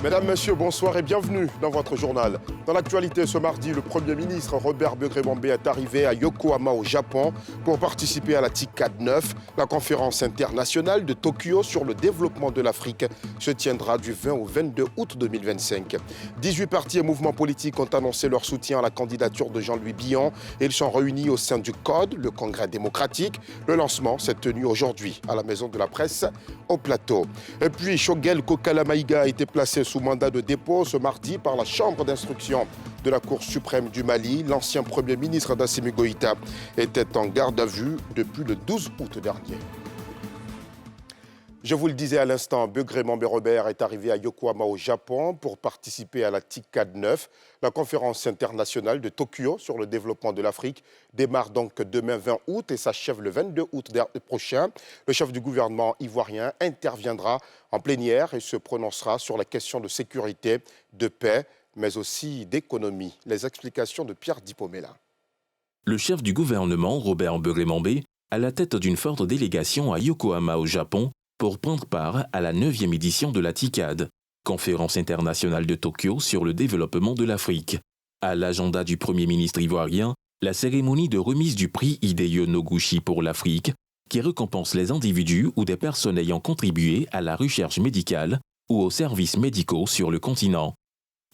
Mesdames, Messieurs, bonsoir et bienvenue dans votre journal. Dans l'actualité, ce mardi, le Premier ministre Robert Begré-Mambé est arrivé à Yokohama au Japon pour participer à la TICAD 9. La conférence internationale de Tokyo sur le développement de l'Afrique se tiendra du 20 au 22 août 2025. 18 partis et mouvements politiques ont annoncé leur soutien à la candidature de Jean-Louis Billon. Ils sont réunis au sein du CODE, le Congrès démocratique. Le lancement s'est tenu aujourd'hui à la Maison de la Presse au Plateau. Et puis, Shogel Kokala Maïga a été placé sous mandat de dépôt ce mardi par la Chambre d'instruction de la Cour suprême du Mali. L'ancien Premier ministre d'Assimi Goïta était en garde à vue depuis le 12 août dernier. Je vous le disais à l'instant, Begré-Mambé Robert est arrivé à Yokohama au Japon pour participer à la TICAD 9. La conférence internationale de Tokyo sur le développement de l'Afrique démarre donc demain 20 août et s'achève le 22 août prochain. Le chef du gouvernement ivoirien interviendra en plénière et se prononcera sur la question de sécurité, de paix, mais aussi d'économie. Les explications de Pierre Dipomela. Le chef du gouvernement, Robert Begré-Mambé, à la tête d'une forte délégation à Yokohama au Japon, pour prendre part à la 9e édition de la TICAD, conférence internationale de Tokyo sur le développement de l'Afrique. À l'agenda du Premier ministre ivoirien, la cérémonie de remise du prix Hideo Noguchi pour l'Afrique, qui récompense les individus ou des personnes ayant contribué à la recherche médicale ou aux services médicaux sur le continent.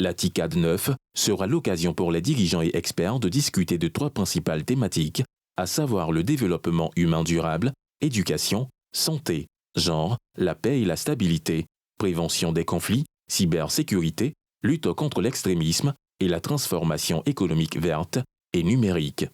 La TICAD 9 sera l'occasion pour les dirigeants et experts de discuter de 3 principales thématiques, à savoir le développement humain durable, éducation, santé, genre, la paix et la stabilité, prévention des conflits, cybersécurité, lutte contre l'extrémisme et la transformation économique verte et numérique.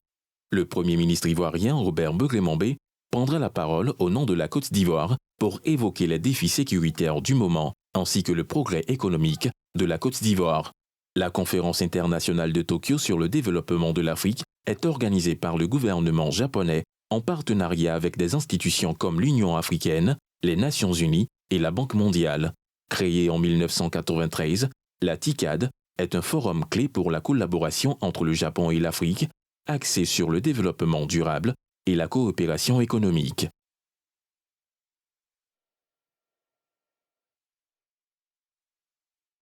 Le Premier ministre ivoirien Robert Begré-Mambé prendra la parole au nom de la Côte d'Ivoire pour évoquer les défis sécuritaires du moment ainsi que le progrès économique de la Côte d'Ivoire. La conférence internationale de Tokyo sur le développement de l'Afrique est organisée par le gouvernement japonais en partenariat avec des institutions comme l'Union africaine, les Nations unies et la Banque mondiale. Créée en 1993, la TICAD est un forum clé pour la collaboration entre le Japon et l'Afrique, axé sur le développement durable et la coopération économique.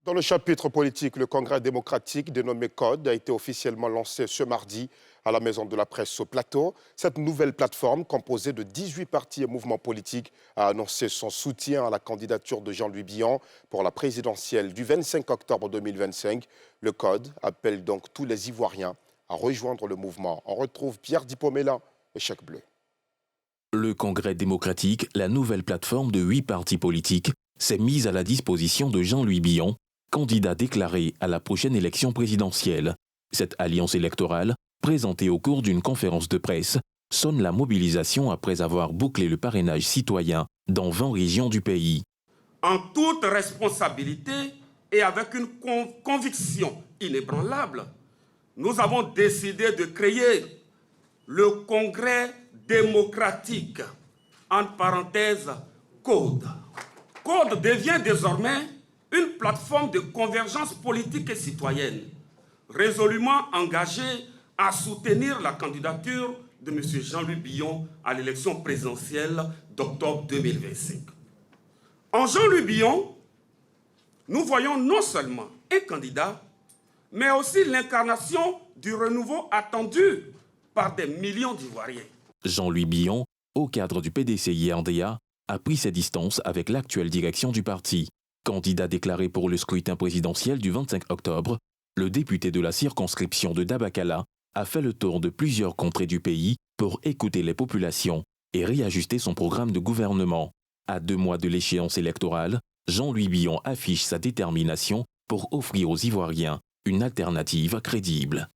Dans le chapitre politique, le Congrès démocratique dénommé CODE a été officiellement lancé ce mardi à la Maison de la Presse au Plateau. Cette nouvelle plateforme, composée de 18 partis et mouvements politiques, a annoncé son soutien à la candidature de Jean-Louis Billon pour la présidentielle du 25 octobre 2025. Le CODE appelle donc tous les Ivoiriens à rejoindre le mouvement. On retrouve Pierre Dipomela et Chèque Bleu. Le Congrès démocratique, la nouvelle plateforme de 8 partis politiques, s'est mise à la disposition de Jean-Louis Billon, candidat déclaré à la prochaine élection présidentielle. Cette alliance électorale, présentée au cours d'une conférence de presse, sonne la mobilisation après avoir bouclé le parrainage citoyen dans 20 régions du pays. En toute responsabilité et avec une conviction inébranlable, nous avons décidé de créer le Congrès démocratique, entre parenthèses, CODE. CODE devient désormais une plateforme de convergence politique et citoyenne, résolument engagée à soutenir la candidature de M. Jean-Louis Billon à l'élection présidentielle d'octobre 2025. En Jean-Louis Billon, nous voyons non seulement un candidat, mais aussi l'incarnation du renouveau attendu par des millions d'Ivoiriens. Jean-Louis Billon, au cadre du PDCI-RDA, a pris ses distances avec l'actuelle direction du parti. Candidat déclaré pour le scrutin présidentiel du 25 octobre, le député de la circonscription de Dabakala a fait le tour de plusieurs contrées du pays pour écouter les populations et réajuster son programme de gouvernement. À 2 mois de l'échéance électorale, Jean-Louis Billon affiche sa détermination pour offrir aux Ivoiriens une alternative crédible.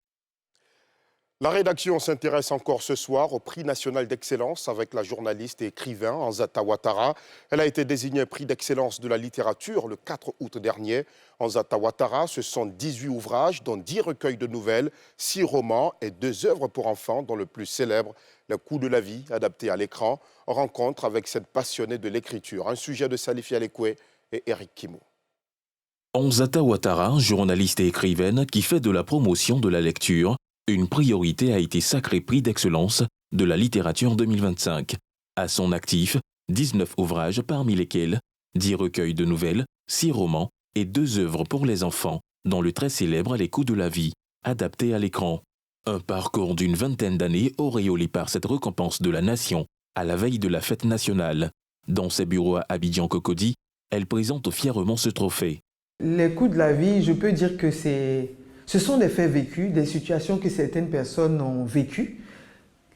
La rédaction s'intéresse encore ce soir au prix national d'excellence avec la journaliste et écrivain Anzata Ouattara. Elle a été désignée prix d'excellence de la littérature le 4 août dernier. Anzata Ouattara, ce sont 18 ouvrages, dont 10 recueils de nouvelles, 6 romans et 2 œuvres pour enfants, dont le plus célèbre, Le Coût de la vie, adapté à l'écran. Rencontre avec cette passionnée de l'écriture. Un sujet de Salifi Alekwe et Eric Kimo. Anzata Ouattara, journaliste et écrivaine qui fait de la promotion de la lecture une priorité, a été sacré prix d'excellence de la littérature 2025. À son actif, 19 ouvrages parmi lesquels 10 recueils de nouvelles, 6 romans et 2 œuvres pour les enfants, dont le très célèbre Les coups de la vie, adapté à l'écran. Un parcours d'une vingtaine d'années auréolé par cette récompense de la nation à la veille de la fête nationale. Dans ses bureaux à Abidjan-Cocody, elle présente fièrement ce trophée. Les coups de la vie, je peux dire que ce sont des faits vécus, des situations que certaines personnes ont vécues.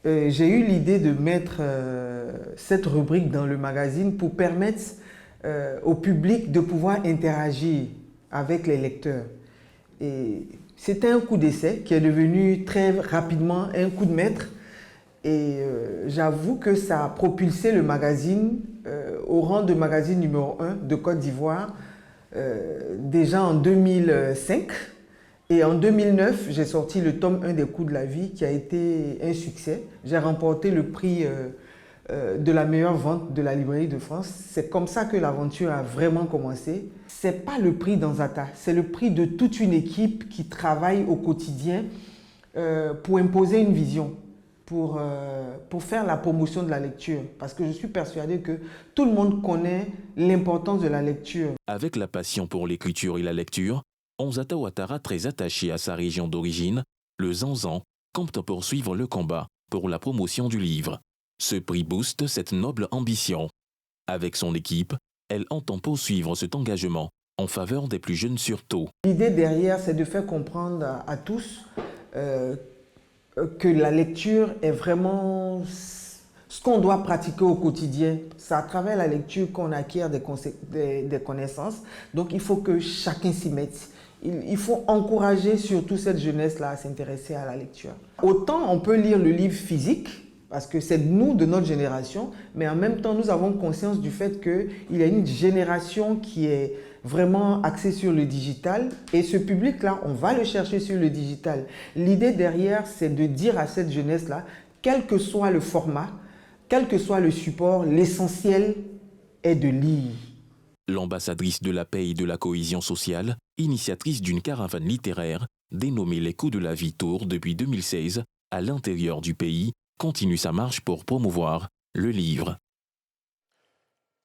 J'ai eu l'idée de mettre cette rubrique dans le magazine pour permettre au public de pouvoir interagir avec les lecteurs. Et c'était un coup d'essai qui est devenu très rapidement un coup de maître. Et j'avoue que ça a propulsé le magazine au rang de magazine numéro 1 de Côte d'Ivoire déjà en 2005. Et en 2009, j'ai sorti le tome 1 des coups de la vie qui a été un succès. J'ai remporté le prix de la meilleure vente de la librairie de France. C'est comme ça que l'aventure a vraiment commencé. Ce n'est pas le prix d'Anzata, c'est le prix de toute une équipe qui travaille au quotidien pour imposer une vision, pour faire la promotion de la lecture. Parce que je suis persuadé que tout le monde connaît l'importance de la lecture. Avec la passion pour l'écriture et la lecture, Onzata Ouattara, très attaché à sa région d'origine, le Zanzan, compte poursuivre le combat pour la promotion du livre. Ce prix booste cette noble ambition. Avec son équipe, elle entend poursuivre cet engagement en faveur des plus jeunes surtout. L'idée derrière, c'est de faire comprendre à tous que la lecture est vraiment ce qu'on doit pratiquer au quotidien. C'est à travers la lecture qu'on acquiert des connaissances. Donc il faut que chacun s'y mette. Il faut encourager surtout cette jeunesse-là à s'intéresser à la lecture. Autant on peut lire le livre physique, parce que c'est nous, de notre génération, mais en même temps, nous avons conscience du fait qu'il y a une génération qui est vraiment axée sur le digital. Et ce public-là, on va le chercher sur le digital. L'idée derrière, c'est de dire à cette jeunesse-là, quel que soit le format, quel que soit le support, l'essentiel est de lire. L'ambassadrice de la paix et de la cohésion sociale, initiatrice d'une caravane littéraire dénommée Les coups de la vie Tour depuis 2016 à l'intérieur du pays, continue sa marche pour promouvoir le livre.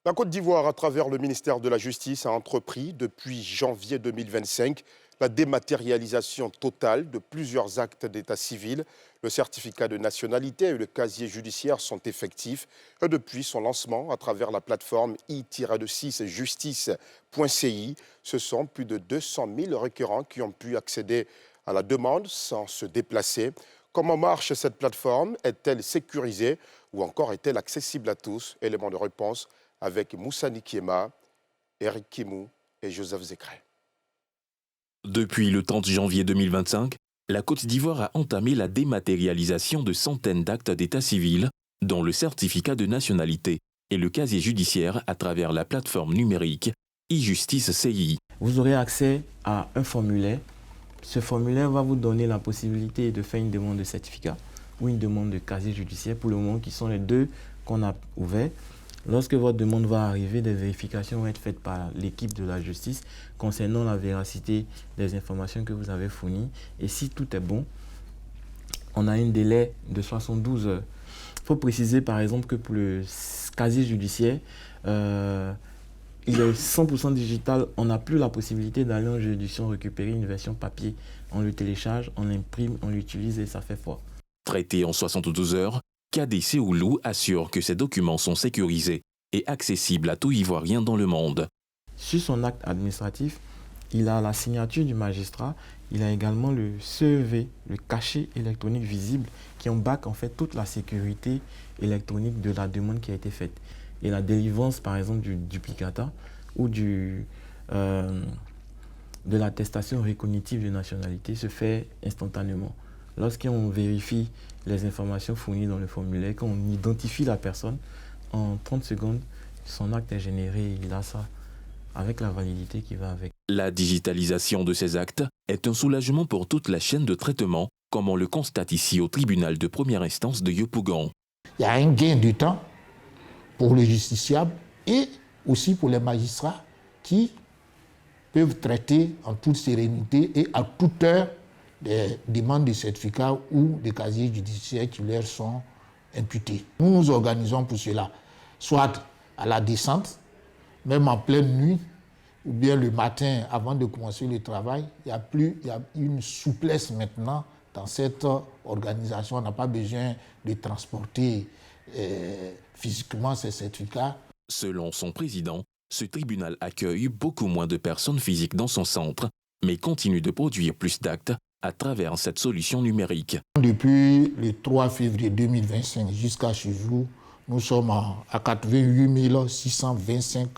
La Côte d'Ivoire, à travers le ministère de la Justice, a entrepris depuis janvier 2025 la dématérialisation totale de plusieurs actes d'état civil. Le certificat de nationalité et le casier judiciaire sont effectifs depuis son lancement à travers la plateforme i-justice.ci. Ce sont plus de 200 000 requérants qui ont pu accéder à la demande sans se déplacer. Comment marche cette plateforme? Est-elle sécurisée ou encore est-elle accessible à tous? Élément de réponse avec Moussa Nikiema, Eric Kimou et Joseph Zekret. Depuis le 30 janvier 2025, la Côte d'Ivoire a entamé la dématérialisation de centaines d'actes d'état civil, dont le certificat de nationalité et le casier judiciaire à travers la plateforme numérique i-justice.ci. Vous aurez accès à un formulaire. Ce formulaire va vous donner la possibilité de faire une demande de certificat ou une demande de casier judiciaire, pour le moment qui sont les deux qu'on a ouverts. Lorsque votre demande va arriver, des vérifications vont être faites par l'équipe de la justice concernant la véracité des informations que vous avez fournies. Et si tout est bon, on a un délai de 72 heures. Il faut préciser par exemple que pour le casier judiciaire, il est 100% digital. On n'a plus la possibilité d'aller en juridiction récupérer une version papier. On le télécharge, on l'imprime, on l'utilise et ça fait foi. Traité en 72 heures, KDC Oulou assure que ces documents sont sécurisés et accessibles à tout Ivoirien dans le monde. Sur son acte administratif, il a la signature du magistrat, il a également le CEV, le cachet électronique visible, qui embarque en fait toute la sécurité électronique de la demande qui a été faite. Et la délivrance par exemple du duplicata ou de l'attestation recognitive de nationalité se fait instantanément. Lorsqu'on vérifie les informations fournies dans le formulaire, qu'on identifie la personne, en 30 secondes, son acte est généré et il a ça avec la validité qui va avec. La digitalisation de ces actes est un soulagement pour toute la chaîne de traitement, comme on le constate ici au tribunal de première instance de Yopougon. Il y a un gain de temps pour le justiciable et aussi pour les magistrats qui peuvent traiter en toute sérénité et à toute heure des demandes de certificats ou des casiers judiciaires qui leur sont imputés. Nous nous organisons pour cela, soit à la descente, même en pleine nuit, ou bien le matin avant de commencer le travail, il y a une souplesse maintenant dans cette organisation. On n'a pas besoin de transporter physiquement ces certificats. Selon son président, ce tribunal accueille beaucoup moins de personnes physiques dans son centre, mais continue de produire plus d'actes à travers cette solution numérique. Depuis le 3 février 2025 jusqu'à ce jour, nous sommes à 88 625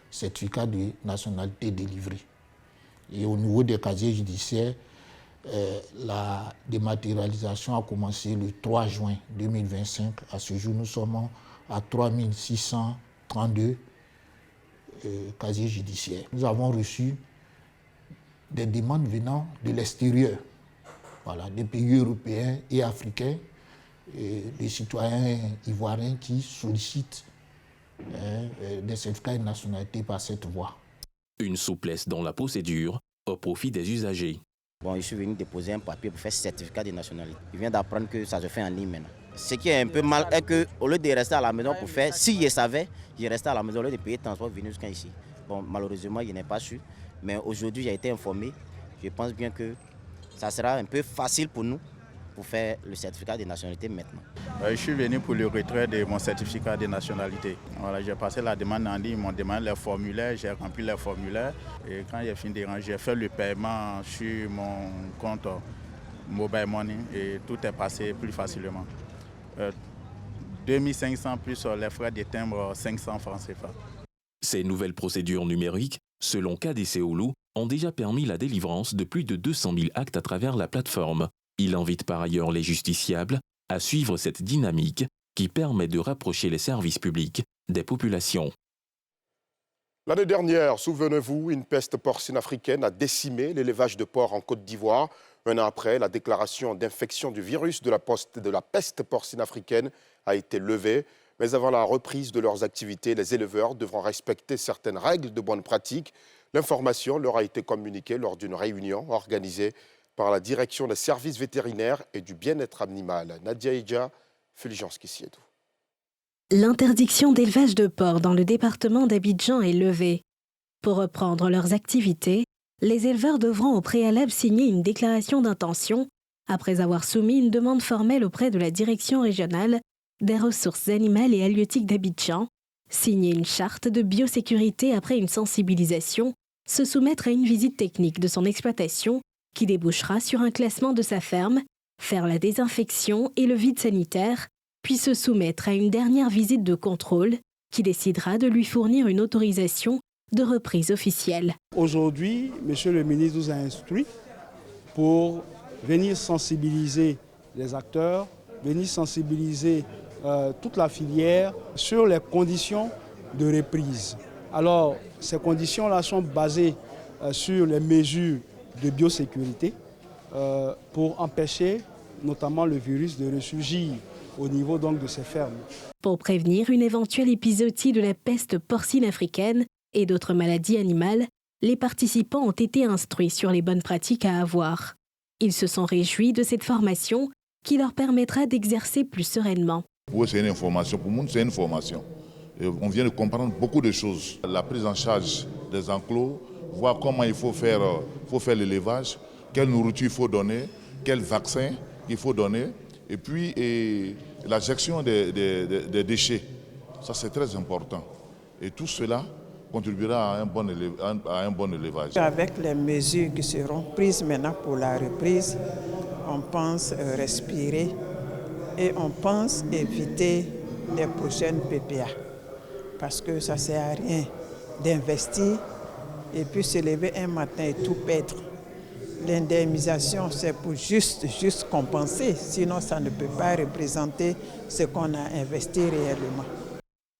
certificats de nationalité délivrés. Et au niveau des casiers judiciaires, la dématérialisation a commencé le 3 juin 2025. À ce jour, nous sommes à 3 632 casiers judiciaires. Nous avons reçu des demandes venant de l'extérieur, voilà, des pays européens et africains, et des citoyens ivoiriens qui sollicitent des certificats de nationalité par cette voie. Une souplesse dans la procédure au profit des usagers. Bon, je suis venu déposer un papier pour faire certificat de nationalité. Je viens d'apprendre que ça se fait en ligne maintenant. Ce qui est un peu mal est qu'au lieu de rester à la maison pour faire, si je savais, je restais à la maison au lieu de payer transport venir jusqu'à ici. Bon, malheureusement, je n'ai pas su. Mais aujourd'hui, j'ai été informé. Je pense bien que ça sera un peu facile pour nous pour faire le certificat de nationalité maintenant. Je suis venu pour le retrait de mon certificat de nationalité. Voilà, j'ai passé la demande en ligne, ils m'ont demandé les formulaires, j'ai rempli les formulaires. Et quand j'ai fini de rendre, j'ai fait le paiement sur mon compte Mobile Money et tout est passé plus facilement. 2500 plus les frais de timbre, 500 francs CFA. Ces nouvelles procédures numériques, selon KDC Oulu, ont déjà permis la délivrance de plus de 200 000 actes à travers la plateforme. Il invite par ailleurs les justiciables à suivre cette dynamique qui permet de rapprocher les services publics des populations. L'année dernière, souvenez-vous, une peste porcine africaine a décimé l'élevage de porcs en Côte d'Ivoire. Un an après, la déclaration d'infection du virus de la peste porcine africaine a été levée. Mais avant la reprise de leurs activités, les éleveurs devront respecter certaines règles de bonne pratique. L'information leur a été communiquée lors d'une réunion organisée par la direction des services vétérinaires et du bien-être animal. Nadia Eja, Fulgence Kissiedou. L'interdiction d'élevage de porcs dans le département d'Abidjan est levée. Pour reprendre leurs activités, les éleveurs devront au préalable signer une déclaration d'intention après avoir soumis une demande formelle auprès de la direction régionale des ressources animales et halieutiques d'Abidjan, signer une charte de biosécurité après une sensibilisation, se soumettre à une visite technique de son exploitation qui débouchera sur un classement de sa ferme, faire la désinfection et le vide sanitaire, puis se soumettre à une dernière visite de contrôle qui décidera de lui fournir une autorisation de reprise officielle. Aujourd'hui, M. le ministre nous a instruits pour venir sensibiliser les acteurs, venir sensibiliser toute la filière sur les conditions de reprise. Alors, ces conditions-là sont basées sur les mesures de biosécurité pour empêcher notamment le virus de ressurgir au niveau donc de ces fermes. Pour prévenir une éventuelle épizootie de la peste porcine africaine et d'autres maladies animales, les participants ont été instruits sur les bonnes pratiques à avoir. Ils se sont réjouis de cette formation qui leur permettra d'exercer plus sereinement. Oui, c'est une information. Pour nous, c'est une formation. Et on vient de comprendre beaucoup de choses. La prise en charge des enclos, voir comment il faut faire l'élevage, quelle nourriture il faut donner, quel vaccin il faut donner, et puis la gestion des déchets. Ça, c'est très important. Et tout cela contribuera à un bon élevage. Avec les mesures qui seront prises maintenant pour la reprise, on pense respirer et on pense éviter les prochaines PPA. Parce que ça ne sert à rien d'investir et puis se lever un matin et tout perdre. L'indemnisation, c'est pour juste compenser, sinon ça ne peut pas représenter ce qu'on a investi réellement.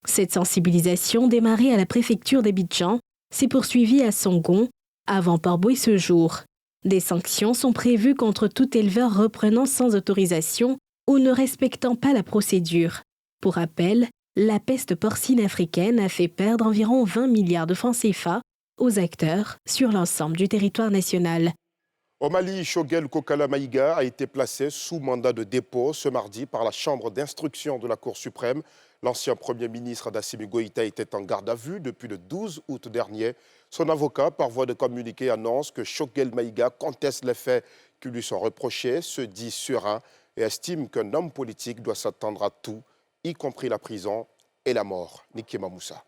Cette sensibilisation, démarrée à la préfecture d'Abidjan, s'est poursuivie à Songon, avant Port-Bouët ce jour. Des sanctions sont prévues contre tout éleveur reprenant sans autorisation ou ne respectant pas la procédure. Pour rappel, la peste porcine africaine a fait perdre environ 20 milliards de francs CFA aux acteurs sur l'ensemble du territoire national. Au Mali, Choguel Kokala Maïga a été placé sous mandat de dépôt ce mardi par la Chambre d'instruction de la Cour suprême. L'ancien Premier ministre Assimi Goïta était en garde à vue depuis le 12 août dernier. Son avocat, par voie de communiqué, annonce que Choguel Maïga conteste les faits qui lui sont reprochés, se dit serein et estime qu'un homme politique doit s'attendre à tout, y compris la prison et la mort. Niki Mamoussa.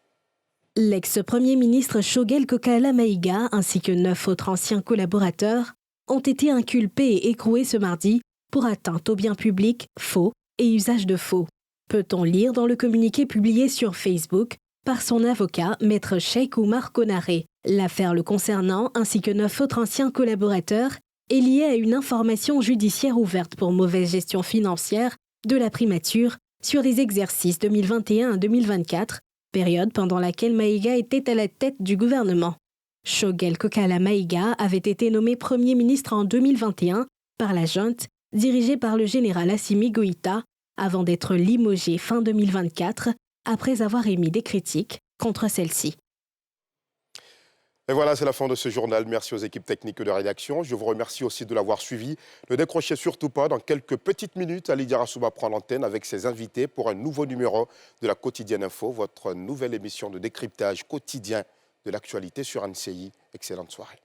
L'ex-premier ministre Choguel Kokala Maïga ainsi que 9 autres anciens collaborateurs ont été inculpés et écroués ce mardi pour atteinte aux biens publics, faux et usage de faux. Peut-on lire dans le communiqué publié sur Facebook par son avocat, Maître Cheikh Oumar Konaré. L'affaire le concernant, ainsi que 9 autres anciens collaborateurs, est liée à une information judiciaire ouverte pour mauvaise gestion financière de la primature sur les exercices 2021 à 2024, période pendant laquelle Maïga était à la tête du gouvernement. Choguel Kokala Maïga avait été nommé Premier ministre en 2021 par la junte, dirigée par le général Assimi Goïta, avant d'être limogé fin 2024, après avoir émis des critiques contre celle-ci. Et voilà, c'est la fin de ce journal. Merci aux équipes techniques de rédaction. Je vous remercie aussi de l'avoir suivi. Ne décrochez surtout pas. Dans quelques petites minutes, Ali Diarassouma prend l'antenne avec ses invités pour un nouveau numéro de la Quotidienne Info, votre nouvelle émission de décryptage quotidien de l'actualité sur NCI. Excellente soirée.